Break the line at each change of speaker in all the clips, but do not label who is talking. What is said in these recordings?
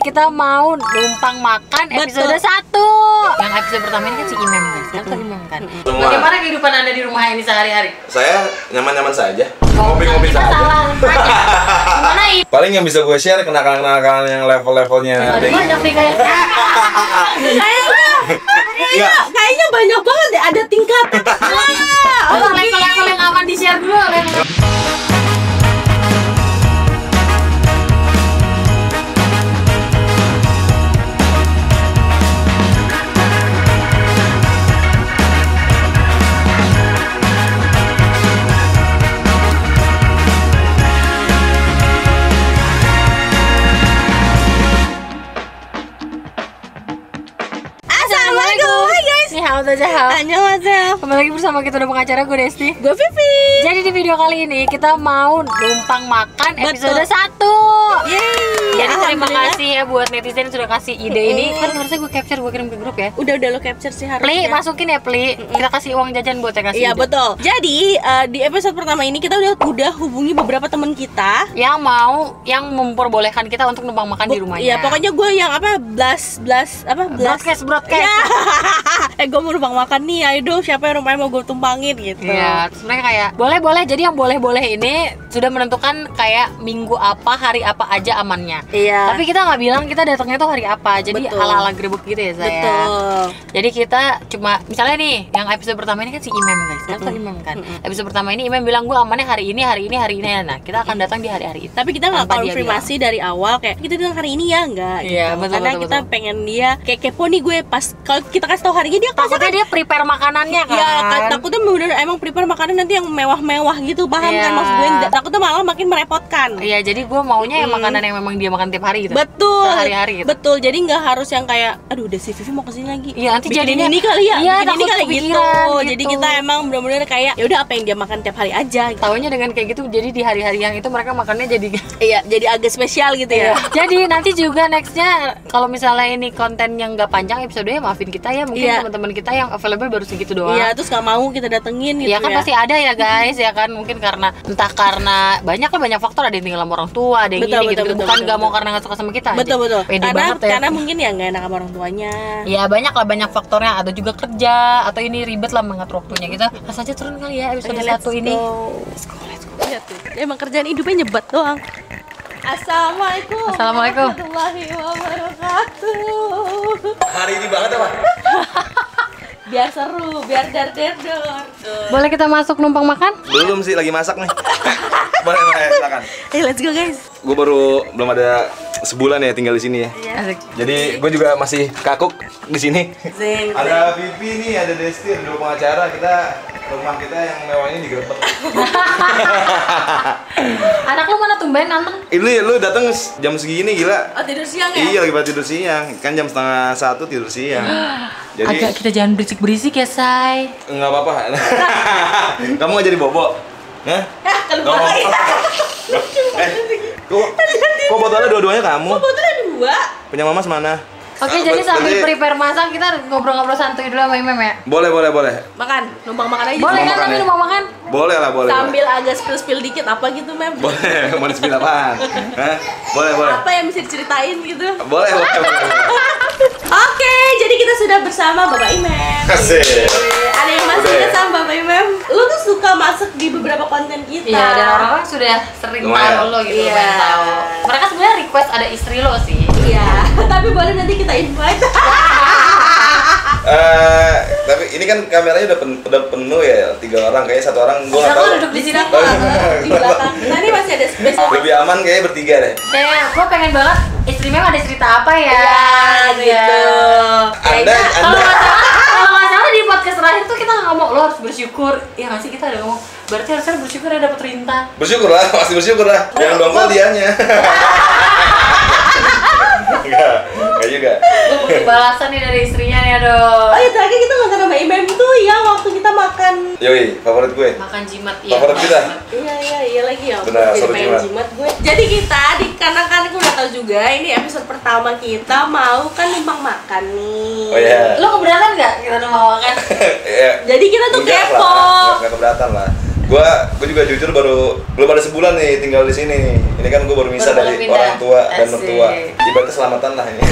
Kita mau numpang makan episode 1. Yang episode pertama ini kan si Imam guys. Kan Imam kan. Bagaimana kehidupan Anda di rumah ini sehari-hari?
Saya nyaman-nyaman saja. Ngopi-ngopi saja.
Gimana ini?
Paling yang bisa gue share kenakalan-kenakalan yang level-levelnya.
Banyak nih kayak.
Kayaknya banyak banget deh, ada tingkat.
Level-level yang aman di-share dulu.
Annyeonghaseyo.
Kembali lagi bersama kita udah pengacara, gue Desti.
Gue Vivi.
Jadi di video kali ini kita mau numpang makan episode 1. Jadi terima kasih ya buat netizen yang sudah kasih ide ini. Kan harusnya gue capture, gue kirim ke grup ya.
Udah lo capture sih harusnya.
Pli, masukin ya Pli. Kita kasih uang jajan buat kasih
Iya
ide.
betul. Jadi di episode pertama ini kita udah hubungi beberapa teman kita
yang memperbolehkan kita untuk numpang makan di rumahnya.
Iya, pokoknya gue yang
broadcast.
Ya. Gue mau numpang makan nih, ayo dong siapa yang rumahnya mau gue tumpangin gitu.
Iya, terus mereka kayak boleh. Jadi yang boleh ini sudah menentukan kayak minggu apa, hari apa aja amannya.
Iya.
Tapi kita nggak bilang kita datangnya tuh hari apa. Jadi
Betul.
ala-ala grebek gitu ya saya.
Betul.
Jadi kita cuma misalnya nih, yang episode pertama ini kan si Imam guys. Kan Imam kan. Episode pertama ini Imam bilang gue amannya hari ini. Nah, kita akan datang di hari-hari itu.
Tapi kita nggak
Tanpa dia
konfirmasi dari awal kayak kita datang hari ini ya enggak gitu.
Iya, betul,
Karena
betul,
kita pengen dia kayak kepo nih gue pas kalau kita kasih tahu harinya dia
Takutnya dia prepare makanannya kan.
Iya, takutnya bener emang prepare makanan nanti yang mewah-mewah gitu, paham
Iya.
kan maksud gue? Takutnya malah makin merepotkan.
Iya, jadi gue maunya yang makanan yang memang dia makan tiap hari gitu.
Betul.
Sehari-hari gitu.
Betul. Jadi nggak harus yang kayak aduh udah si Vivi mau kesini lagi.
Iya, nanti
Bikin
jadinya
ini kali ya.
Iya,
bikin ini
takut
kali gitu.
kepikiran gitu.
Jadi kita emang bener-bener kayak ya udah apa yang dia makan tiap hari aja. Gitu.
Taunya dengan kayak gitu, jadi di hari-hari yang itu mereka makannya jadi
Iya, jadi agak spesial gitu ya.
Jadi nanti juga nextnya kalau misalnya ini konten yang nggak panjang episodenya, maafin kita ya, mungkin
Iya.
teman-teman kita yang available baru segitu doang.
Iya, terus nggak mau kita datengin gitu
Ya kan pasti ada ya guys, ya kan mungkin karena entah karena banyak faktor, ada yang tinggal sama orang tua, ada yang
Betul,
ini gitu,
betul,
bukan
betul,
nggak mau
betul.
karena nggak suka sama kita.
Betul.
Pede banget ya.
Karena mungkin ya nggak enak sama orang tuanya.
Ya banyak faktornya, atau juga kerja atau ini ribet lah mengatur waktunya. Kita pas aja turun kali ya episode 1 ini. Let's go.
Lihat tuh, emang kerjaan hidupnya nyebat doang. Assalamualaikum warahmatullahi wabarakatuh.
Hari ini banget apa?
Biar seru, biar dar.
Boleh kita masuk numpang makan?
Belum sih, lagi masak nih. Boleh, silakan.
Let's go guys.
Gue belum ada sebulan ya tinggal di sini ya.
Asik.
Jadi gue juga masih kakuk di sini.
Zing.
Ada Vivi nih, ada Desti, ada dua pengacara. Rumah kita yang mewah ini digerebek.
Anak lu mana tumben nanteng?
Ini lu datang jam segini gila.
Oh, tidur siang ya?
Iya, lagi pada tidur siang. Kan jam 12:30 tidur siang. Jadi
Agak kita jangan berisik-berisik ya, Say.
nggak apa-apa. Kamu nggak jadi bobo? Hah?
Kalau
Kok botolnya dua-duanya kamu?
botolnya 2.
Punya mama mana?
Oke, jadi sambil prepare masak kita ngobrol-ngobrol santuy dulu sama Imam ya.
Boleh.
Makan, numpang makan aja.
Boleh kan
makan
tapi
ya?
lu mau makan?
Boleh lah, boleh.
Sambil agak spill dikit apa gitu, Mem.
Boleh, mau di-spill apaan? Hah? Boleh.
Apa yang bisa diceritain gitu.
Boleh.
Oke, jadi kita sudah bersama Bapak Imam.
Kasih.
Ada yang masih
Udah ya?
ingat sama Bapak Imam? Lu tuh suka masak di beberapa konten kita.
Iya, dan orang-orang sudah sering
Lumayan.
tahu lo gitu,
Iya.
pengen tahu. Mereka sebenarnya request ada istri lo sih.
Iya, tapi boleh nanti kita invite.
Tapi ini kan kameranya udah penuh ya, 3 orang, kayaknya 1 orang gua nggak
Bisa
tahu.
lo duduk di sini.
Di belakang kita nih masih ada space.
Lebih aman kayaknya bertiga deh.
Kayak gue pengen banget istri Mem ada cerita apa ya?
Ya, gitu.
Anda
Kalau nggak salah di podcast terakhir tuh kita nggak ngomong lo harus bersyukur. Ya nggak sih, kita ada ngomong. Berarti harusnya bersyukur ya dapet rintah.
bersyukur lah, pasti bersyukur lah. Yang dongkol dianya. Enggak juga.
Gue butuh balasan nih dari istrinya nih, aduh.
Oh iya, terakhir kita nggak sama Imam tuh ya waktu kita makan.
Yoi, favorit gue.
Makan jimat, iya.
Favorit kita.
Iya lagi ya.
Benar,
Jadi
seru
main
jimat.
jimat gue. Jadi kita di kanan gue udah tahu juga ini episode pertama kita mau kan numpang makan nih.
Oh iya.
Lo keberatan nggak kita mau makan?
Iya.
Jadi kita tuh
Enggak
kepo.
lah, enggak keberatan lah. Gue juga jujur belum ada sebulan nih tinggal di sini. Ini kan gue baru misah
Baru
dari
pindah.
orang tua dan
Asik.
mertua. Ibarat keselamatan lah ini.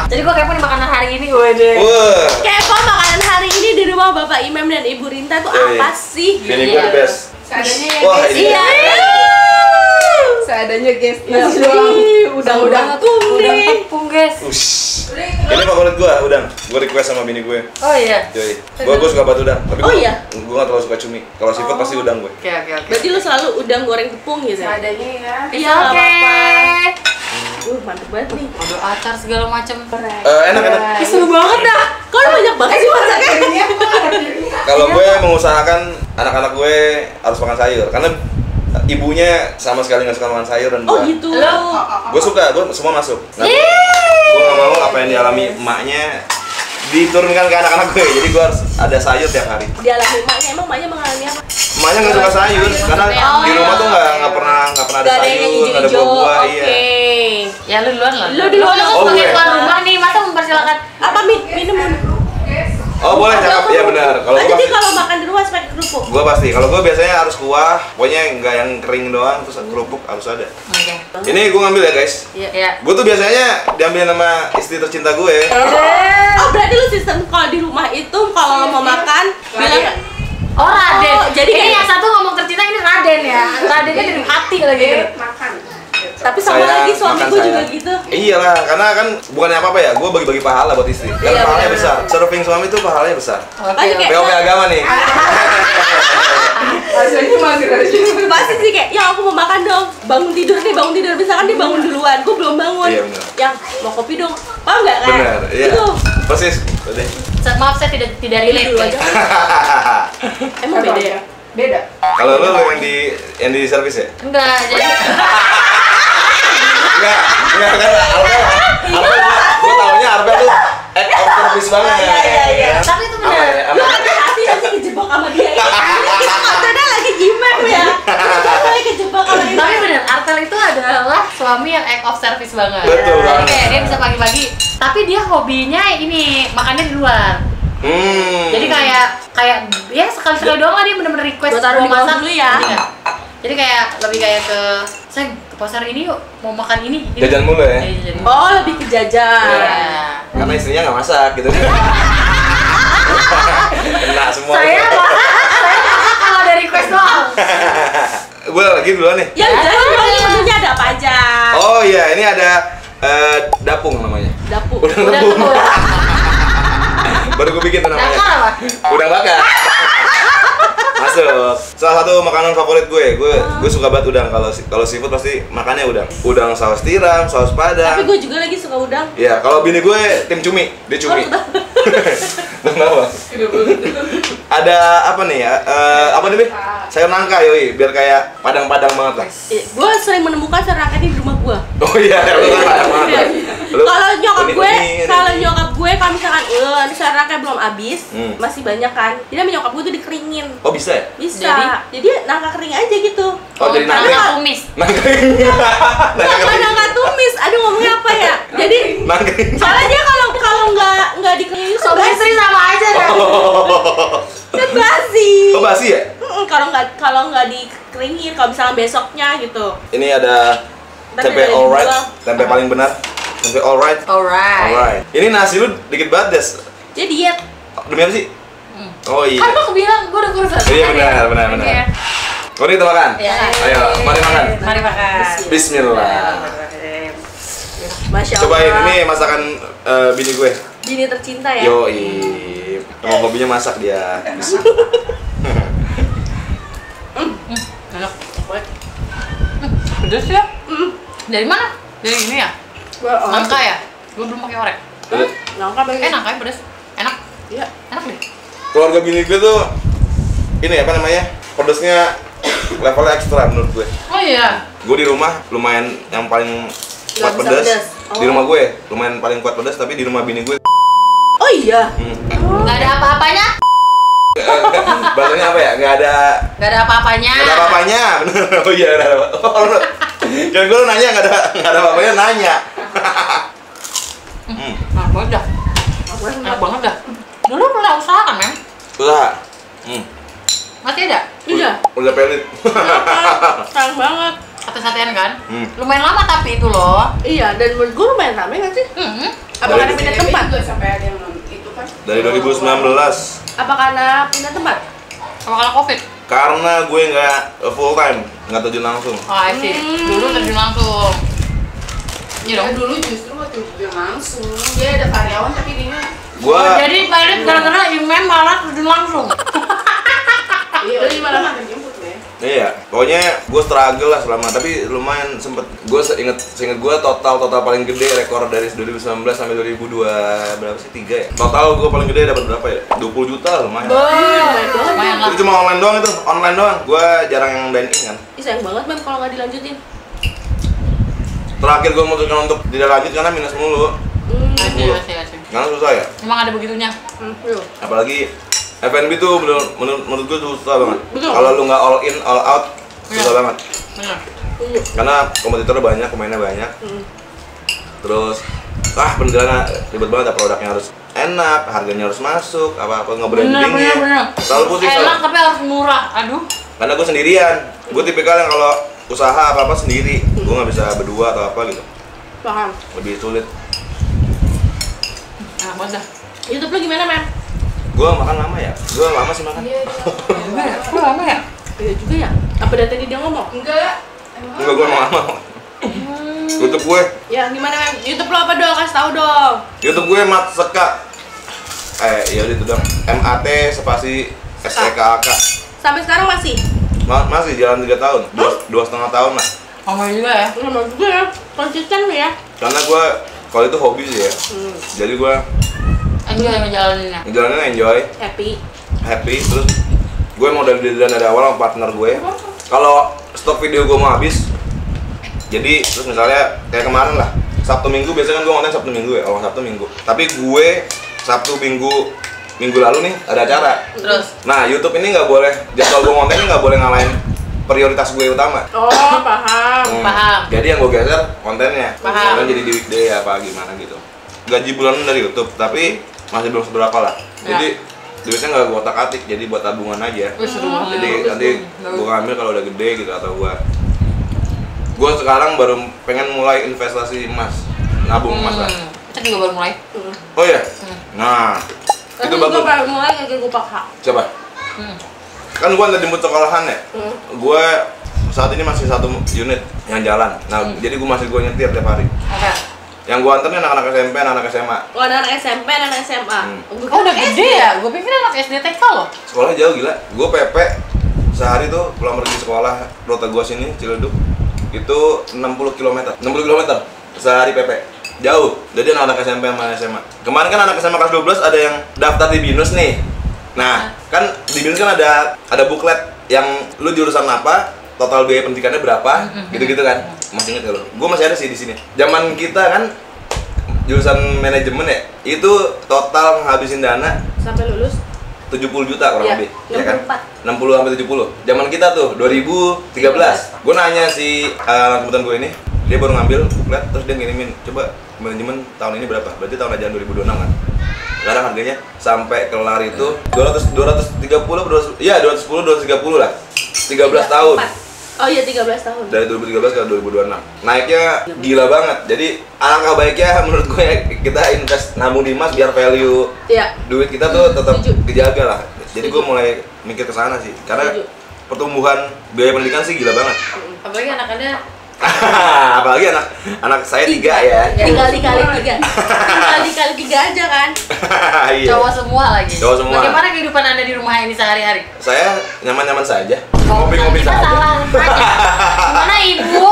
Jadi gue kepo nih makanan hari ini gue deh.
Wah,
Kepo makanan hari ini di rumah Bapak Imam dan Ibu Rinta tuh
Yoi.
apa sih?
bini gue the best.
Seadanya ya
Wah,
guys.
ini.
Iya.
Seadanya guys. Nasi
Ih,
doang.
udang tepung
Udang
nih.
tepung guys.
Ush. Ini favorit gue, udang. Gue request sama bini gue.
Oh iya.
Yoi. Gue suka banget udang. Tapi
Oh, iya?
gue gak terlalu suka cumi. Kalau seafood pasti udang gue.
Oke oke oke.
Berarti lu selalu udang goreng tepung gitu ya?
Seadanya ya.
Iya, nggak
Oke.
apa-apa. Mantep banget nih.
Ada acar segala macam.
Enak.
Ih, seru banget dah.
Kok lu banyak banget sih masaknya?
Akhirnya aku ngerti.
Kalau gue mengusahakan anak-anak gue harus makan sayur karena ibunya sama sekali nggak suka makan sayur dan
Oh
buah.
gitu.
Lo?
Gue suka, gue semua masuk. Nah, gue nggak mau apa yang dialami emaknya diturunkan ke anak-anak gue. Jadi gue harus ada sayur tiap hari.
Dialami emaknya, emang emaknya mengalami apa?
Emaknya nggak suka sayur karena
Oh,
di rumah tuh nggak pernah ada
Gak ada yang
sayur, nggak ada
hijau-hijau.
buah-buah.
Oke.
Iya.
Ya lu duluan lah.
Lu duluan.
Lu
Oh,
sebagai
gue.
tuan rumah nih, masa mempersilakan.
Apa minum?
Oh boleh cakep, iya benar. Kalau gue
Jadi
pasti,
kalau makan di rumah pakai kerupuk.
gue pasti. Kalau gue biasanya harus kuah, pokoknya nggak yang kering doang, terus kerupuk harus ada.
Oke.
Ini gue ngambil ya guys.
Iya.
Gue tuh biasanya diambil sama istri tercinta gue.
Oh berarti lu sistem kalau di rumah itu kalau lo mau makan bilang
Oh Raden.
Oh, jadi
ini
kayak-
yang satu ngomong tercinta, ini Raden ya. Radennya dari hati lagi.
Makan.
tapi sama
Sayang,
lagi suami
makan
gue juga
sayang.
gitu.
Iyalah, karena kan bukannya apa-apa ya, gue bagi-bagi pahala buat istri. Karena
Iya,
pahalanya
benar.
besar. Serving suami tuh pahalanya besar.
Oke.
Tapi kayak-
POP agama nih.
Rasanya mager aja.
Pasti sih kayak, ya aku mau makan dong. Bangun tidur misalkan dia bangun duluan, gue belum bangun.
Iya, benar.
Yang mau kopi dong, paham nggak kan?
Benar, iya.
Gitu.
Persis. Betul.
Maaf saya tidak relate.
Dulu aja. Emang beda ya?
Beda.
Kalau lu yang di servis ya?
Enggak, jadi
Enggak kan Arbel gue taunya Arbel tuh act of service banget.
Iya.
tapi itu
Aman
benar.
ya,
Lu
aman.
hati-hati nanti kejebak sama dia ya. Ini kontennya lagi imam ya. Kita mulai kejebak sama dia.
Tapi benar, Artel itu adalah suami yang act of service banget.
Betul
Jadi
banget.
kayak dia bisa pagi-pagi, tapi dia hobinya ini makannya di luar. Jadi kayak ya sekali-sekali doang lah dia bener-bener request
Gua taruh
mau
di bawah
masak
dulu ya.
Iya. Jadi kayak lebih kayak ke Seng, ke pasar ini yuk, mau makan ini.
Jajan mulu ya?
Iya, jajan.
Oh, lebih ke jajan.
Iya.
Karena istrinya nggak masak gitu. Kena semua.
Saya masak kalau ada request doang.
Gue lagi duluan nih.
Ya udah, ini menunya ada apa aja?
Oh iya, ini ada dapung namanya.
Dapur.
Udang
Udah
rebung.
tuh.
Baru gue bikin tuh namanya.
Dakar apa?
Udang bakar. Masuk. Salah satu makanan favorit gue suka banget udang. Kalau seafood pasti makannya udang. Udang saus tiram, saus padang.
Tapi gue juga lagi suka udang.
Iya, kalau bini gue tim cumi, dia cumi. Kenapa? Ada apa nih ya? Apa nih, Bi? Sayur nangka yoi, biar kayak padang-padang banget lah.
Gue sering menemukan serangga di rumah gue.
Oh iya, lu kan padang banget. lah. Lu
Kalau nyokap gue,
unik-unik.
kalau misalkan ini serangga belum habis,
Hmm.
masih banyak kan. Jadi sama nyokap gue tuh dikeringin.
Oh bisa ya?
Bisa. Jadi nangka kering aja gitu.
Oh, jadi
karena
nangkring.
tumis.
Nangkring.
Bukan nangka tumis. Aduh ngomongnya apa ya? Jadi
Nangkring.
soalnya dia kalau nggak dikeringin tuh
Suami istri sama aja kan.
kan basi.
Oh basi ya?
Kalau nggak dikeringin, kalau misalnya besoknya gitu.
Ini ada
Ntar
tempe
ada yang
alright,
jual.
tempe paling benar. Tempe alright.
Alright.
Alright. Ini nasi lu dikit banget, Des.
Dia diet.
Demi apa sih? Oh iya.
Kan gua bilang gua udah kurus.
Iya benar.
Iya.
Kau kita makan?
Ya.
Ayo, mari makan.
Mari makan.
Bismillah.
Masya Allah.
Cobain ini masakan bini gue.
Bini tercinta ya.
Yoi. Emang hobinya masak dia.
Enak. Pedes ya? Dari mana? Dari ini ya? Nangka ya? Gua belum pakai orek.
Nangka bagus.
Nangkanya pedes. Enak.
Iya.
Enak deh.
Keluarga bini gue tuh ini apa namanya? Pedesnya levelnya ekstra menurut gue.
Oh iya.
Gue di rumah lumayan yang paling kuat
Nggak bisa
pedas.
pedas.
Di rumah gue lumayan paling kuat pedas, tapi di rumah bini gue
Oh iya.
Nggak ada apa-apanya.
bahasanya apa ya? Nggak ada
Apa-apanya.
nggak ada apa-apanya. Bener. Oh iya nggak ada apa. Oh, jangan gue nanya nggak ada apa-apanya nanya.
Enak banget dah. Enak banget dah. Dulu pernah usaha kan, Mem?
Usaha.
Masih ada?
Iya.
Udah pelit.
Sayang banget.
Sate-satean kan? Lumayan lama tapi itu loh.
Iya, dan menurut gue lumayan rame nggak sih? Apa karena pindah tempat?
juga sampai ada yang itu kan.
Dari 2019.
Apa karena pindah tempat?
Apa kalau Covid?
Karena gue nggak full time, nggak terjun langsung.
Oh, sih. Dulu terjun langsung. Iya dong.
Dulu justru waktu dia langsung dia ada karyawan tapi dia
Gua
Jadi pilot gara-gara Imam malah terjun langsung.
iya udah malah makan jemput ya.
iya, pokoknya gue struggle lah selama, tapi lumayan sempet. Gue seinget gue total paling gede rekor dari 2019 sampai 2002 berapa sih 3 ya. Total gue paling gede dapat berapa ya? 20 juta lumayan.
Lumayan lah.
Itu cuma online doang itu, online doang. Gue jarang yang dine in kan.
Ih, sayang banget Mem kalau nggak dilanjutin.
Terakhir gue memutuskan untuk tidak lanjut karena minus mulu.
Asik.
Karena susah ya.
Emang ada begitunya.
Iya.
Apalagi F&B tuh menurut gue susah banget.
Betul.
Kalau lu nggak all in all out susah
Iya.
banget.
Bener.
Karena kompetitornya banyak, pemainnya banyak. Terus penilaiannya ribet banget, produknya harus enak, harganya harus masuk, apa-apa nge-brandingnya.
Bener.
Selalu pusing
Enak
selalu.
tapi harus murah. Aduh.
Karena gue sendirian. Gue tipikal yang kalau usaha apa-apa sendiri, gue nggak bisa berdua atau apa gitu.
Paham.
Lebih sulit.
Enak banget dah.
YouTube lu gimana Mem?
Gue makan lama ya. Gue lama sih makan.
Iya dia.
Kok lama ya?
Iya juga ya. Apa dari tadi dia ngomong?
Enggak.
Enggak, gue lama. YouTube gue.
Ya gimana Mem? YouTube lo apa dong? Kasih tahu dong.
YouTube gue Mat Seka. Ya udah itu dong. MAT spasi SEKAK.
Sampai sekarang masih?
Masih jalan 3 tahun. 2,5 tahun lah.
Lama juga ya.
Lama juga ya. Konsisten lu ya.
Karena gue kalau itu hobi sih ya. Jadi gue
Enjoy ngejalaninnya.
jalannya enjoy,
Happy.
terus gue mau dari awal sama partner gue. Kalau stok video gue mau habis, jadi terus misalnya kayak kemarin lah, Sabtu Minggu biasanya kan gue konten Sabtu Minggu ya, awal Sabtu Minggu. Tapi gue Sabtu Minggu lalu nih ada acara.
Terus
Nah YouTube ini nggak boleh, jadwal gue konten ini nggak boleh ngalahin prioritas gue utama.
Oh, paham.
Paham.
Jadi yang gue geser kontennya,
Paham.
konten jadi di weekday apa gimana gitu. Gaji bulanan dari YouTube, tapi masih belum seberapa lah.
Ya.
Jadi duitnya nggak gue otak-atik, jadi buat tabungan aja.
Wih, seru banget.
Jadi nanti gue ngambil kalau udah gede gitu, atau gue sekarang baru pengen mulai investasi emas, nabung emas lah.
Kita juga baru mulai.
Oh iya, nah itu
Gue
bagus.
baru mulai ngajak gue pakai.
Coba, kan gue udah jemput sekolahan ya. Gue saat ini masih 1 unit yang jalan. Nah jadi gue nyetir tiap hari.
Oke.
Yang gue anterin anak-anak SMP, anak SMA.
Oh, anak SMP, anak SMA.
Oh, udah gede ya? Gue pikir anak SD TK loh.
Sekolah jauh gila. Gue PP sehari tuh pulang pergi sekolah rute gue sini Ciledug itu 60 km. 60 km sehari PP. Jauh. Jadi anak-anak SMP sama SMA. Kemarin kan anak SMA kelas 12 ada yang daftar di BINUS nih. Nah, kan di BINUS kan ada buklet yang lu jurusan apa, total biaya pendidikannya berapa, gitu-gitu kan. Masih inget gak lo? Gue masih ada sih di sini. Zaman kita kan jurusan manajemen ya, itu total ngabisin dana
Sampai lulus
70 juta kurang
Iya,
lebih, ya kan?
64.
60 sampai 70. Zaman kita tuh 2013. Gue nanya si kebetulan gue ini, dia baru ngambil buklet terus dia ngirimin, coba manajemen tahun ini berapa? Berarti tahun ajaran 2026 kan. Sekarang harganya sampai kelar itu 230 iya 210 230 lah. 13 tahun.
Oh iya, 13 tahun.
Dari 2013 ke 2026 naiknya gila banget. Jadi alangkah baiknya menurut gue kita invest nabung di emas biar value
Iya.
duit kita tuh tetap
Setuju.
kejaga lah. Jadi gue mulai mikir ke sana sih karena
Setuju.
pertumbuhan biaya pendidikan sih gila banget.
Apalagi anak-anaknya
Apalagi anak saya 3 ya.
Tinggal dikali 3. Tinggal dikali 3 aja kan.
Iya.
cowok semua lagi.
Cowok semua.
Bagaimana kehidupan Anda di rumah ini sehari-hari?
Saya nyaman-nyaman saja. Ngopi-ngopi
Kita
saja.
salah tanya. Gimana ibu?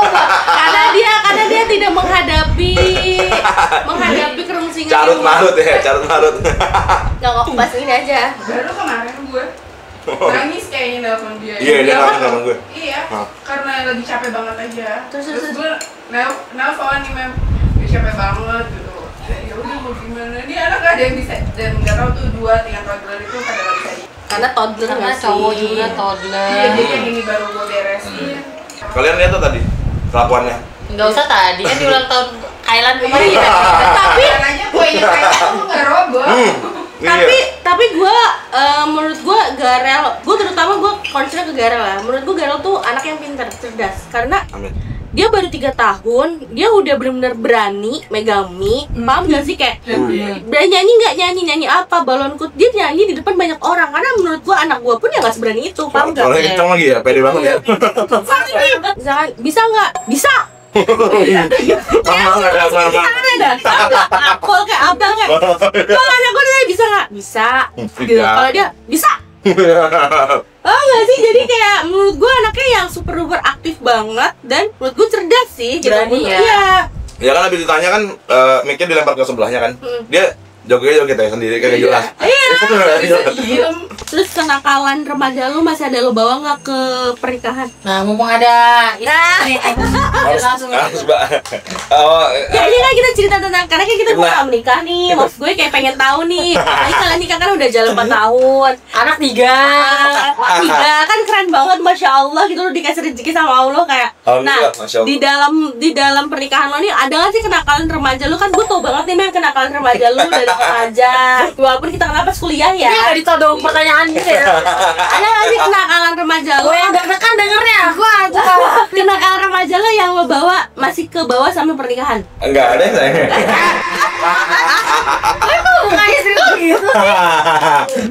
Karena dia tidak menghadapi kerungsingan.
Carut marut ya, carut marut.
Enggak kok, pas ini aja.
Baru kemarin gue nangis kayaknya nelfon dia.
Iya, dia nangis sama gue.
Iya,
Hah?
karena lagi capek banget aja.
Terus.
gue nelfon nih Mem, gue capek banget gitu. Ya udah mau gimana? Dia anak gak ada yang bisa dan nggak tahu tuh 2 tingkat toddler itu pada nggak bisa.
Karena toddler
Karena
nggak sih?
cowok juga
Iya,
toddler.
jadi yang ini baru gue beresin.
Kalian lihat tuh tadi kelakuannya.
Enggak usah tadi kan di ulang tahun Kailan kemarin
Iya.
kita.
Tapi
Caranya kuenya kayak tuh nggak roboh.
tapi gue menurut gue gak rela. Gue terutama gue concern ke Garel lah. Menurut gue Garel tuh anak yang pintar, cerdas. Karena
Amin.
dia baru 3 tahun, dia udah benar-benar berani megang mic. Paham gak sih kayak berani nyanyi nggak nyanyi apa balonku, dia nyanyi di depan banyak orang. Karena menurut gua anak gua pun ya nggak seberani itu, paham gak?
Kalau kenceng lagi ya, pede banget ya.
Misalkan bisa nggak? Bisa. Aku kayak abang kayak, kalau anak gua dia bisa nggak? Bisa. Gitu. Kalau dia bisa. Oh nggak sih, jadi kayak menurut gue anaknya yang super duper aktif banget dan menurut gue cerdas sih.
Berani ya?
Iya.
Ya kan habis ditanya kan, mic-nya dilempar ke sebelahnya kan. Dia joget ya sendiri kayak jelas.
Iya. Terus kenakalan remaja lu masih ada lu bawa nggak ke pernikahan?
Nah, mumpung ada ini langsung.
Oh,
Ya ini kan kita cerita tentang, karena kan kita belum menikah nih. Maksud gue kayak pengen tahu nih. Apalagi kalian nikah kan udah jalan 4 tahun.
Anak 3.
Tiga kan keren banget, masya Allah gitu, lo dikasih rezeki sama Allah kayak. Nah,
Alhamdulillah, Masya Allah.
di dalam pernikahan lo nih ada nggak sih kenakalan remaja lu? Kan gue tau banget nih Mem, kenakalan remaja lu dari remaja. Walaupun kita kenapa kuliah ya.
Ini nggak ditodong pertanyaan gitu ya.
Ada nggak sih kenakalan remaja lu?
Gue yang deg-degan dengernya, aku aja.
Kenakalan remaja lo yang lo bawa masih ke bawah sampai pernikahan?
Enggak ada yang saya.
Kayak serius gitu.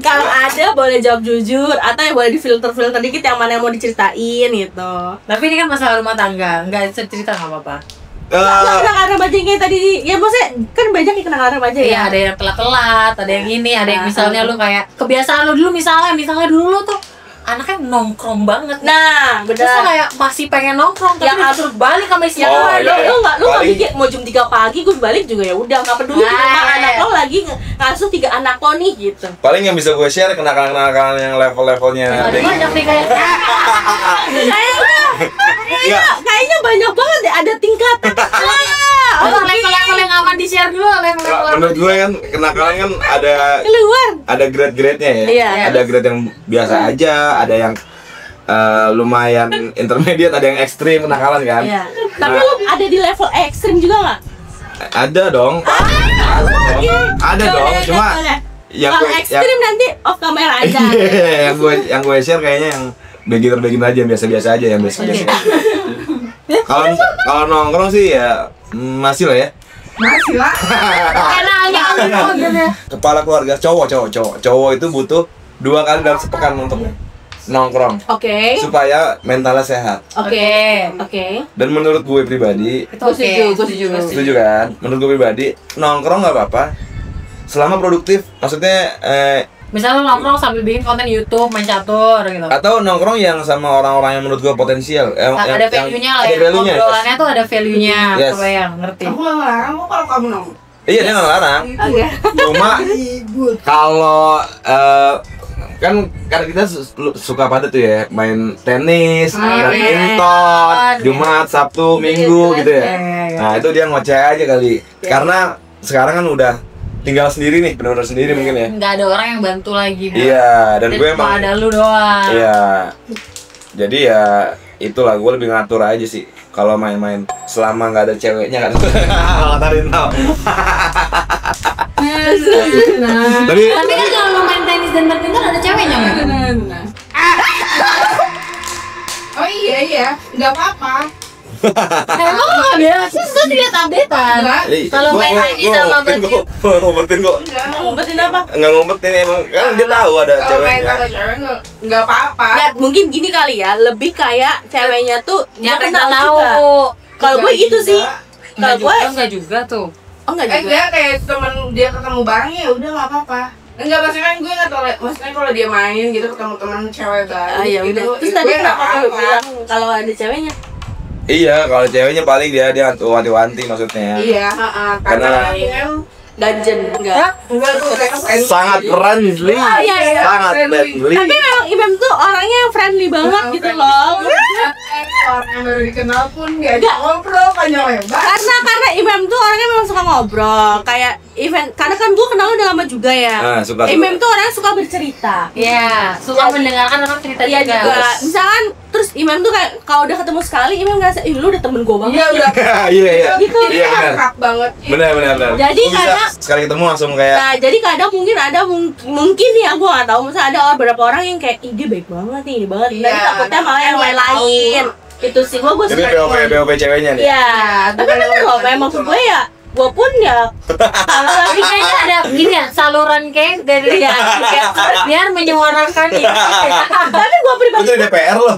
Kalau ada boleh jawab jujur, atau yang boleh difilter-filter dikit yang mana yang mau diceritain gitu.
Tapi ini kan masalah rumah tangga, nggak cerita nggak apa-apa.
Kenakalan remaja yang kayak tadi, ya maksudnya kan banyak yang kenakalan remaja
Iya,
ya.
ada yang telat-telat, ada yang ini, ada yang misalnya lu kayak kebiasaan lu dulu misalnya dulu tuh anaknya nongkrong banget.
Nah,
Terus lu kayak masih pengen nongkrong tapi
Yang
disuruh balik sama istri
Oh,
lu.
iya.
Lu nggak
Paling-
mikir mau jam 3 pagi gue balik juga ya udah nggak peduli
Nah,
sama
iya,
anak
iya.
lo lagi ngasuh 3 anak lo nih gitu.
Paling yang bisa gue share kenakalan-kenakalan yang level-levelnya.
Ada banyak nih kayak
Kayaknya banyak banget deh, ada tingkatan.
level-level yang aman di-share dulu, level-level.
Menurut gue kan kenakalan kan
Keluar.
ada grade-grade-nya ya.
Iya.
Ada grade yang biasa aja, ada yang lumayan intermediate, ada yang ekstrim kenakalan kan.
Iya. Tapi lu ada di level ekstrim juga nggak?
Ada dong. Ada dong, cuma yang
kalau
gue
ekstrim nanti off kamera aja.
yang gue share kayaknya yang beginner aja, yang biasa-biasa aja, yang biasa-biasa. Kalau nongkrong sih ya masih lah ya.
Masih lah.
Enaknya gitu.
Kepala keluarga cowok itu butuh 2 kali dalam sepekan untuk nongkrong
Oke.
supaya mentalnya sehat.
Oke.
Dan menurut gue pribadi,
Gue setuju.
setuju kan? Menurut gue pribadi, nongkrong nggak apa-apa selama produktif. Maksudnya
Misalnya lu nongkrong sambil bikin konten YouTube, main catur gitu.
atau nongkrong yang sama orang-orang yang menurut gue potensial.
Ada value-nya lah
ada
ya.
value-nya.
Obrolannya tuh ada value-nya.
Yes.
Kebayang, ngerti.
Aku nggak ngelarang kok kalau kamu nongkrong.
Iya, dia nggak ngelarang.
Oke.
Cuma kalau kan karena kita suka pada tuh ya main tenis, badminton, Jumat, Sabtu, Minggu gitu ya. Nah itu dia ngoceh aja kali. Karena sekarang kan udah tinggal sendiri nih, benar-benar sendiri mungkin ya.
Nggak ada orang yang bantu lagi. Bu.
Iya, dan gue
cuma
emang
ada lu doang.
iya. Jadi ya itulah, gue lebih ngatur aja sih kalau main-main selama nggak ada ceweknya kan. Ngatarin tau. Tapi
Tapi kan kalau lu main tenis dan badminton ada ceweknya nggak?
Benar. Oh iya, nggak apa-apa.
Emang nggak biasa sih, gue lihat updatean. Kalau main lagi sama badminton.
ngumpetin kok.
Ngumpetin apa?
Nggak ngumpetin, emang kan dia tahu ada
Kalau main
ceweknya.
sama cewek nggak apa-apa.
Ya, mungkin gini kali ya, lebih kayak ceweknya tuh
Yang
dia
kita
kenal
tahu.
juga. Kalau gue
Enggak
gitu
juga.
sih. Kalau gue
Enggak juga tuh.
oh enggak juga.
Enggak, kayak temen dia ketemu bareng ya udah nggak apa-apa. Enggak, maksudnya kan gue nggak tahu. Maksudnya kalau dia main gitu ketemu teman cewek baru.
Ah ya
gitu,
udah. Terus
ya
tadi
gue nggak
kenapa gue
apa-apa.
bilang kalau ada ceweknya?
Iya, kalau ceweknya paling dia wanti-wanti maksudnya.
Iya,
Karena-
kan
Dungeon enggak.
enggak tuh kayak friendly.
Sangat friendly,
iya.
sangat friendly.
Tapi memang Imam tuh orangnya yang friendly banget gitu loh.
Orang yang baru dikenal pun diajak ngobrol panjang lebar.
Karena Imam tuh orangnya memang suka ngobrol. Kayak event, karena kan gue kenal udah lama juga ya.
Suka.
Imam tuh orang suka bercerita.
Iya, suka mendengarkan orang cerita
Iya juga. Misalkan terus Imam tuh kayak kalau udah ketemu sekali, Imam ngerasa, ih lu udah temen gue banget.
Iya udah.
Iya.
Gitu.
Iya benar.
Akrab banget.
Benar.
Jadi
Gua bisa
kadang-
sekali ketemu langsung kayak
Nah, jadi kadang mungkin ya gue nggak tahu. Misalnya ada beberapa orang yang kayak, ih dia baik banget nih, ini banget.
Iya,
Tapi takutnya malah yang
kan nggak
lain-lain. Itu sih gue
jadi
suka.
POV ceweknya nih.
Iya, tapi bener loh, memang maksud gue ya, gue pun ya kalau
tapi kayaknya ada gini ya, saluran kayak dari ya, biar menyuarakan itu.
tapi gue pribadi
Itu di DPR loh.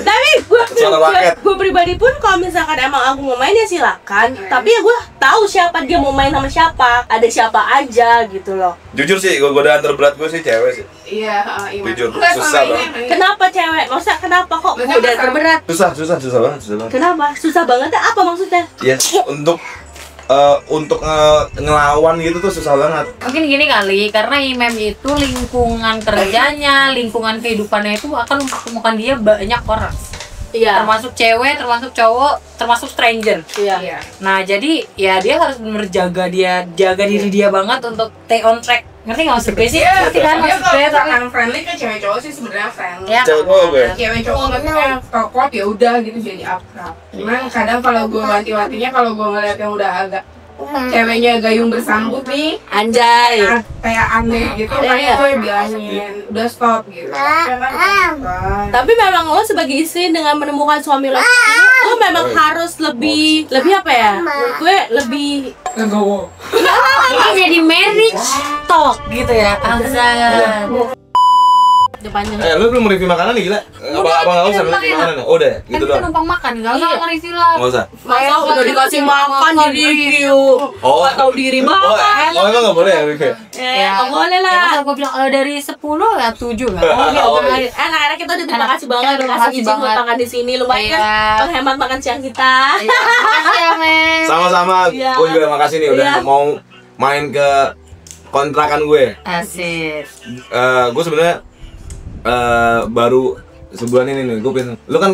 tapi
Suara rakyat.
gue pribadi pun kalau misalkan emang aku mau main ya silakan, tapi ya gue tahu siapa dia mau main sama siapa, ada siapa aja gitu loh.
Jujur sih, godaan terberat gue sih cewek sih.
Iya, Iman.
Jujur,
Enggak,
susah
selama
banget.
ini-
Kenapa cewek? Maksudnya kenapa kok
Maksudnya
udah
masalah-
terberat?
Susah banget.
Kenapa? Susah banget ya? Apa maksudnya?
Ya, untuk ngelawan gitu tuh susah banget.
Mungkin gini kali, karena Imam itu lingkungan kerjanya, lingkungan kehidupannya itu akan mempertemukan dia banyak orang.
Iya.
Termasuk cewek, termasuk cowok, termasuk stranger.
Iya.
Iya.
Nah, jadi ya dia harus bener jaga diri dia banget untuk stay on track. Ngerti nggak maksud gue sih?
Iya,
Ngerti kan
ya
maksud
kalau
gue? Tapi
misalkan friendly kan cewek cowok sih sebenarnya friendly.
ya,
Cewek cowok gue.
Cewek cowok maksudnya klop ya udah gitu jadi akrab. Cuman kadang kalau gue wanti-wantinya kalau gue ngeliat yang udah agak ceweknya gayung bersambut nih
Anjay.
kayak aneh gitu,
Iya,
kayak
iya.
gue bilangin udah stop gitu. Kan
Tapi memang lo sebagai istri dengan menemukan suami lo, lo memang harus lebih apa ya? Menurut gue lebih
legowo.
ini jadi marriage talk gitu ya. Angsa.
depannya.
Lu belum review makanan nih gila? Abang nggak usah review makanan ya? Oh udah,
Kan
gitu
kita
doang.
numpang makan, nggak usah
Iya.
nge-review lah.
Nggak usah.
Masa udah dikasih makan di review.
Oh,
Tahu diri
oh,
banget.
oh emang nggak boleh ya review?
Ya, nggak boleh
Ya,
lah.
masa gue bilang dari 10 ya 7 lah.
Oh,
iya.
Anak-anak kita udah terima
Anak-
kasih banget udah
terima
kasih
kasih
izin buat
banget.
makan di sini, lumayan
Iya.
menghemat makan siang kita.
Iya, makasih ya, men.
Sama-sama,
Iya.
gue juga makasih nih udah
Iya.
mau main ke kontrakan gue.
Asik.
Gue sebenarnya baru sebulan ini nih, gue pengen, lu kan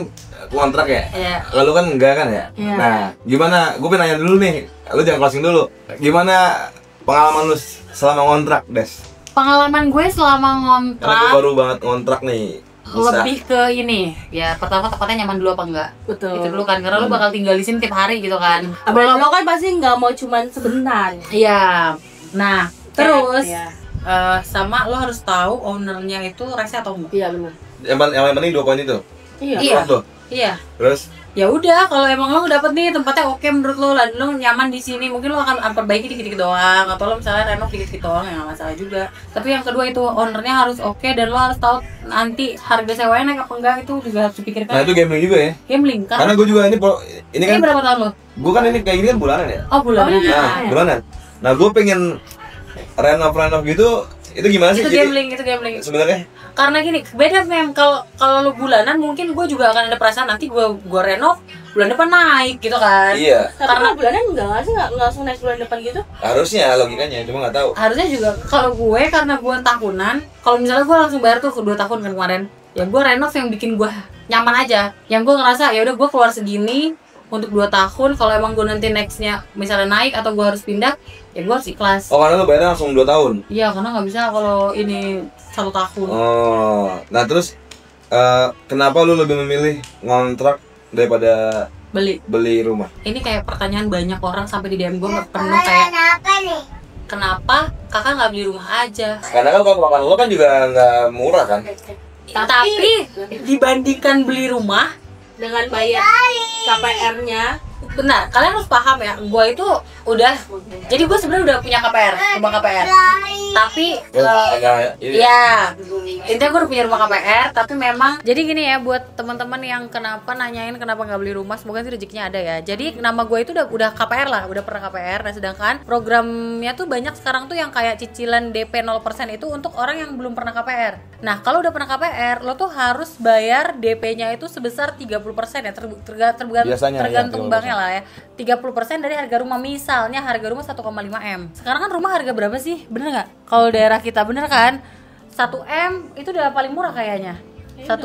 kontrak ya?
Iya.
Lalu kan enggak kan ya?
Iya.
Nah, gimana? Gue pengen nanya dulu nih, lu jangan closing dulu. Gimana pengalaman lu selama kontrak, Des?
Pengalaman gue selama
Karena gue
ngontrak
baru banget kontrak nih. Bisa.
lebih ke ini. Ya, pertama tempatnya nyaman dulu apa enggak?
Betul.
Itu dulu kan, karena lu bakal tinggal di sini tiap hari gitu kan.
Abang lo kan pasti nggak mau cuman sebentar.
Iya. Nah, terus
Iya.
sama lo harus tahu ownernya itu rese atau enggak.
Iya benar.
Yang penting 2 poin itu.
Iya.
Iya.
Tuh.
Iya.
Terus
Ya udah, kalau emang lo dapet nih tempatnya oke menurut lo, dan lo nyaman di sini, mungkin lo akan perbaiki dikit-dikit doang, atau lo misalnya renov dikit-dikit doang, ya nggak masalah juga. Tapi yang kedua itu ownernya harus oke, dan lo harus tahu nanti harga sewanya naik apa enggak, itu juga harus dipikirkan.
nah itu gambling juga ya.
Gambling
Karena
karena
gue juga ini
ini
kan
berapa tahun lo?
gue kan ini kayak gini kan bulanan ya.
Oh bulanan.
Nah, bulanan. Nah, gue pengen renov gitu, itu gimana sih?
Itu
Jadi,
gambling, itu gambling.
sebenarnya
Karena gini, beda mem, kalau lu bulanan mungkin gue juga akan ada perasaan nanti gue renov bulan depan naik gitu kan.
iya,
Tapi kalau bulanan enggak sih, nggak langsung naik bulan depan gitu.
harusnya logikanya, cuma nggak tahu.
Harusnya juga kalau gue, karena gue tahunan, kalau misalnya gue langsung bayar tuh 2 tahun kan kemarin, ya gue renov yang bikin gue nyaman aja, yang gue ngerasa ya udah gue keluar segini untuk 2 tahun, kalau emang gue nanti nextnya misalnya naik atau gue harus pindah, ya gue harus ikhlas.
Oh, karena lu bayarnya langsung 2 tahun.
Iya, karena nggak bisa kalau ini 1 tahun.
Oh, nah terus kenapa lu lebih memilih ngontrak daripada beli rumah?
Ini kayak pertanyaan banyak orang sampai di DM gue penuh kayak, kenapa kakak nggak beli rumah aja?
Karena kan kalau makan lo kan juga nggak murah kan?
Tapi dibandingkan beli rumah,
Dengan bayar KPR-nya.
benar, kalian harus paham ya, gue itu udah, jadi gue sebenarnya udah punya KPR, rumah KPR, tapi ya intinya gue udah punya rumah KPR, tapi memang jadi gini ya, buat teman-teman yang kenapa nanyain kenapa nggak beli rumah, semoga sih rezekinya ada ya. Jadi nama gue itu udah KPR lah, udah pernah KPR. Nah sedangkan programnya tuh banyak sekarang tuh yang kayak cicilan DP 0% itu untuk orang yang belum pernah KPR. Nah kalau udah pernah KPR, lo tuh harus bayar DP-nya itu sebesar 30% ya,
Biasanya,
tergantung
ya, 30%.
banknya lah ya. 30% dari harga rumah, misalnya harga rumah 1,5 M. Sekarang kan rumah harga berapa sih? Bener nggak? Kalau daerah kita bener kan? 1 M itu udah paling murah kayaknya. 1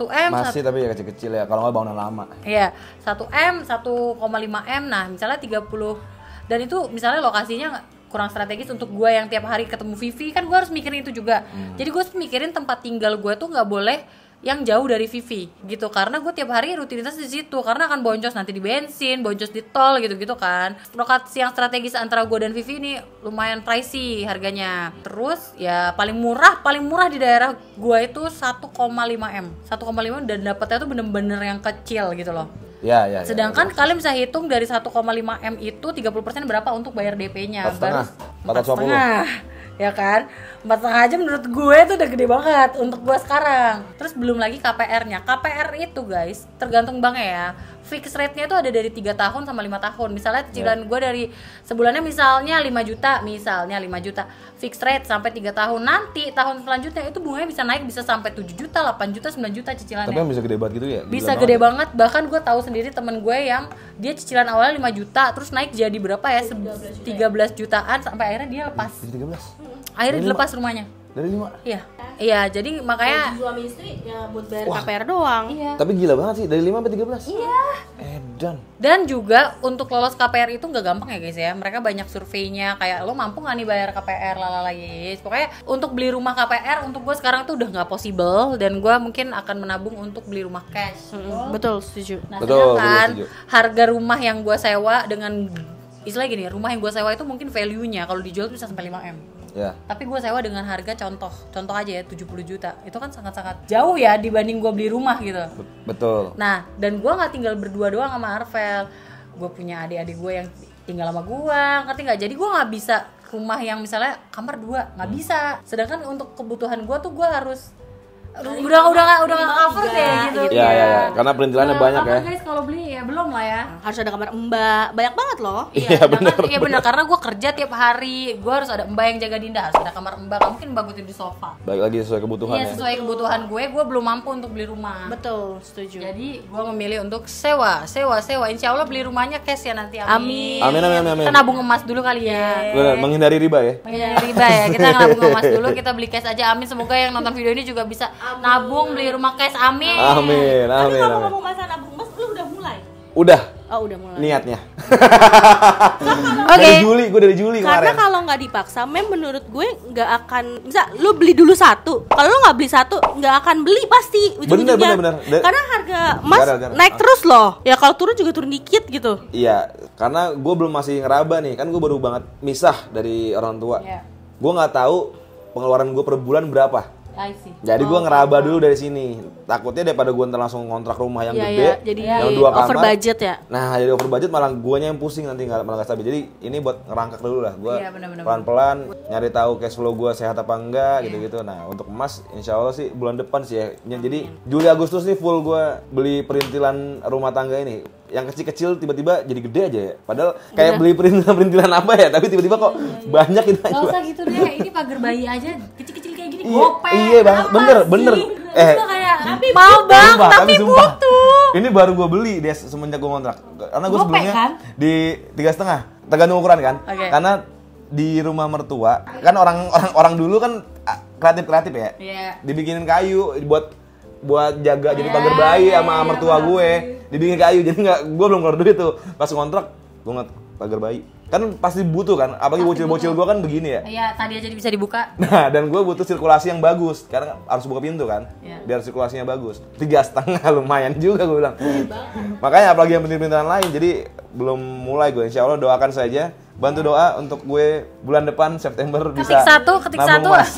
M
Masih tapi ya kecil-kecil ya, kalau nggak bangunan lama.
Iya, 1 M, 1,5 M. Nah, misalnya 30 Dan itu misalnya lokasinya kurang strategis untuk gue yang tiap hari ketemu Vivi, kan gue harus mikirin itu juga. Jadi gue harus mikirin tempat tinggal gue tuh nggak boleh yang jauh dari Vivi gitu, karena gue tiap hari rutinitas di situ, karena akan boncos nanti di bensin, boncos di tol gitu kan. Lokasi yang strategis antara gue dan Vivi ini lumayan pricey harganya. Terus ya paling murah di daerah gue itu 1,5 M dan dapetnya tuh bener-bener yang kecil gitu loh.
Ya.
Sedangkan kalian bisa hitung dari 1,5 M itu 30% berapa untuk bayar DP-nya? 4,5. Ya kan, 4,5 aja menurut gue itu udah gede banget untuk gue sekarang. Terus belum lagi KPR-nya. KPR itu guys, tergantung banknya ya. Fix rate-nya itu ada dari 3 tahun sama 5 tahun. Misalnya cicilan gue dari sebulannya misalnya 5 juta. Fix rate sampai 3 tahun. Nanti tahun selanjutnya itu bunganya bisa naik, bisa sampai 7 juta, 8 juta, 9 juta cicilannya.
Tapi yang bisa gede banget gitu ya?
Bisa gede banget. Bahkan gue tahu sendiri temen gue yang dia cicilan awalnya 5 juta, terus naik jadi berapa ya? 13 jutaan sampai akhirnya dia lepas.
13?
Akhirnya dilepas rumahnya.
Dari 5?
Iya, jadi makanya
suami istri ya buat bayar KPR doang.
Iya.
Tapi gila banget sih, dari 5 sampai 13?
Iya.
Edan.
Dan juga untuk lolos KPR itu nggak gampang ya guys ya. Mereka banyak surveinya, kayak lo mampu nggak nih bayar KPR yes. Pokoknya untuk beli rumah KPR untuk gue sekarang tuh udah nggak possible, dan gue mungkin akan menabung untuk beli rumah cash.
Betul, setuju.
Nah,
Betul,
sedangkan
setuju.
harga rumah yang gue sewa dengan istilah gini, rumah yang gue sewa itu mungkin value-nya kalau dijual bisa sampai 5 M.
Ya.
Tapi gue sewa dengan harga contoh aja ya 70 juta. Itu kan sangat-sangat jauh ya dibanding gue beli rumah gitu.
Betul.
Nah, dan gue nggak tinggal berdua doang sama Arvel. Gue punya adik-adik gue yang tinggal sama gue, ngerti nggak? Jadi gue nggak bisa rumah yang misalnya kamar 2, nggak bisa. Sedangkan untuk kebutuhan gue tuh gue harus udah nggak cover deh gitu.
Iya. Karena perintilannya banyak ya.
Guys, kalau beli ya belum lah ya.
Harus ada kamar mbak, banyak banget loh.
Iya,
Iya benar, karena gue kerja tiap hari, gue harus ada mbak yang jaga Dinda, harus ada kamar mbak, gak mungkin mbak gue tidur di sofa.
Baik lagi sesuai kebutuhan
Iya,
ya.
sesuai kebutuhan gue belum mampu untuk beli rumah.
Betul, setuju.
Jadi gue memilih untuk sewa. Insya Allah beli rumahnya cash ya nanti.
Amin.
Amin.
Kita nabung emas dulu kali ya.
Benar, menghindari riba ya.
Riba ya, kita nabung emas dulu, kita beli cash aja. Amin. Semoga yang nonton video ini juga bisa nabung beli rumah cash. Amin.
Tapi ngomong-ngomong masalah nabung emas, lu udah mulai?
Udah.
Oh, udah mulai.
Niatnya.
Oke.
Dari Juli
Karena
kemarin.
kalau nggak dipaksa, menurut gue nggak akan. Misal lu beli dulu satu, kalau lu nggak beli satu, nggak akan beli pasti ujung-ujungnya.
Bener.
Karena harga emas
Gara-gara.
naik terus loh. Ya kalau turun juga turun dikit gitu.
Iya, karena gue belum masih ngeraba nih, kan gue baru banget misah dari orang tua.
Iya.
Gue nggak tahu pengeluaran gue per bulan berapa.
I see.
Jadi gue ngeraba dulu dari sini. Takutnya daripada gue ntar langsung ngontrak rumah yang
Iya,
gede,
iya. Jadi
yang 2 kamar.
over budget ya.
Nah, jadi over budget malah guanya yang pusing nanti malah gak stabil. Jadi ini buat ngerangkak dulu lah. Gue
Iya, bener-bener.
pelan-pelan nyari tahu cash flow gue sehat apa enggak gitu-gitu. Nah, untuk emas insya Allah sih bulan depan sih ya. Jadi Juli Agustus nih full gue beli perintilan rumah tangga ini. Yang kecil-kecil tiba-tiba jadi gede aja ya. Padahal kayak beli perintilan apa ya, tapi tiba-tiba kok banyak ini.
Gak usah gitu deh, ini pagar bayi aja kecil-kecil kayak gini.
Iya,
Gopek.
iya bang,
apa
bener.
sih? Itu kayak mau bang,
Sumpah,
tapi
sumpah.
butuh.
Ini baru gue beli dia semenjak gue kontrak. Karena gue
Gopek,
sebelumnya
kan?
di 3,5, tergantung ukuran kan.
Oke.
Karena di rumah mertua kan orang dulu kan kreatif ya.
Iya.
Dibikinin kayu buat jaga jadi pagar bayi sama mertua gue. Dibikin kayu, jadi gue belum keluar duit tuh. Pas kontrak gue ngeliat pagar bayi. Kan pasti butuh kan, apalagi bocil-bocil gue kan begini ya.
Iya, tadi aja bisa dibuka.
Nah, dan gue butuh sirkulasi yang bagus, karena harus buka pintu kan,
Iya.
biar sirkulasinya bagus. 3,5 lumayan juga gue bilang. Makanya apalagi yang penting-pentingan lain, jadi belum mulai gue. Insya Allah doakan saja, bantu doa untuk gue bulan depan September bisa
ketik satu.
nabung emas.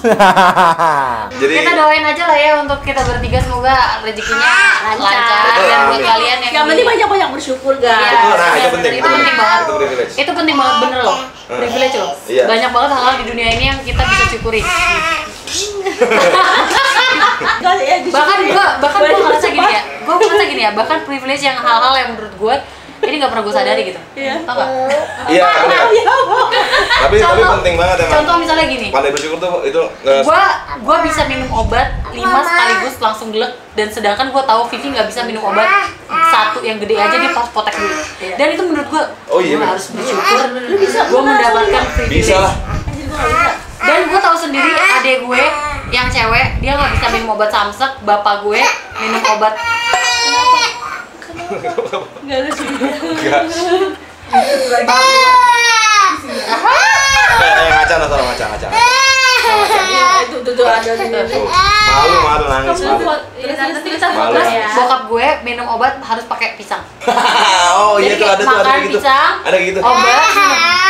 Jadi
Kita doain aja lah ya untuk kita bertiga, semoga rezekinya lancar
Betul,
dan buat
amin.
kalian
Yang penting banyak-banyak bersyukur guys.
Iya,
Betul, nah, itu penting.
Itu penting banget.
Itu privilege.
Itu penting banget, bener loh. Privilege loh.
Iya.
Banyak banget hal-hal di dunia ini yang kita bisa syukuri. Bahkan gua ngerasa gini ya. Bahkan privilege yang hal-hal yang menurut gua ini nggak pernah gue sadari gitu. Tau gak?
Iya, benar. Tapi penting banget emang.
Contoh misalnya gini.
Pandai bersyukur tuh itu
Gua bisa minum obat 5 sekaligus langsung gelek, dan sedangkan gua tahu Vivi nggak bisa minum obat satu yang gede aja, dia pas potek dulu. Dan itu menurut gua,
Oh iya,
gua
bener.
harus bersyukur. Gua mendapatkan privilege.
bisa lah.
Dan gue tahu sendiri adek gue yang cewek, dia nggak bisa minum obat samsek, bapak gue minum obat.
Enggak lucu.
Enggak.
tuh ada di
Tuh, malu nangis malu. Malu.
Terus bokap gue minum obat harus pakai pisang.
Oh iya
Jadi
tuh
kayak
ada tuh
makan
gitu.
pisang,
Ada gitu.
obat, minum